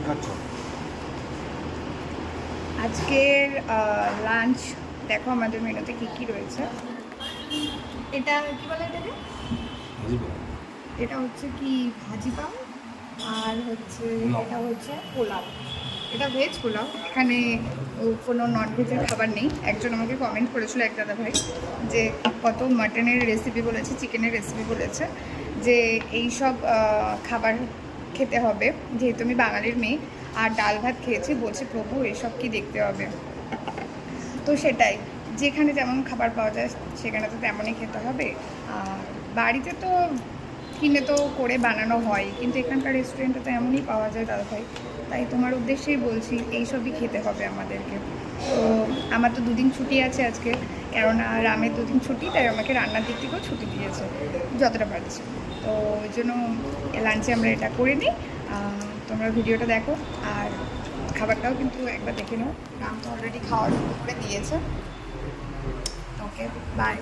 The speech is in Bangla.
খাচ্ছ? আজকের লাঞ্চ দেখো আমাদের মেনুতে কী কী রয়েছে। এটা কি বলে এটাকে? ভাজি পাও। এটা হচ্ছে কি ভাজি পাও, আর হচ্ছে এটা হচ্ছে পোলাও। এটা ভেজ পোলাও, এখানে কোনো নন ভেজের খাবার নেই। একজন আমাকে কমেন্ট করেছিল, এক দাদা ভাই, যে কত মাটনের রেসিপি বলেছে, চিকেনের রেসিপি বলেছে, যে এই সব খাবার খেতে হবে, যেহেতু আমি বাঙালির মেয়ে আর ডাল ভাত খেয়েছি, বলছে প্রভু এসব কি দেখতে হবে। তো সেটাই, যেখানে যেমন খাবার পাওয়া যায় সেখানে তো তেমনই খেতে হবে। আর বাড়িতে তো কিনে তো করে বানানো হয়, কিন্তু এখানকার রেস্টুরেন্টে তো এমনই পাওয়া যায় দাদা ভাই। তাই তোমার উদ্দেশ্যেই বলছি এইসবই খেতে হবে আমাদেরকে। তো আমার তো দুদিন ছুটি আছে আজকে, কেননা রামের দুদিন ছুটি, তাই আমাকে রান্নার দিক থেকেও ছুটি দিয়েছে যতটা পারছি। তো ওই জন্য লাঞ্চে আমরা এটা করে নিই। তোমরা ভিডিওটা দেখো, আর খাবারটাও কিন্তু একবার দেখে নাও। রাম তো অলরেডি খাওয়া শুরু করে দিয়েছে। ওকে, বাই।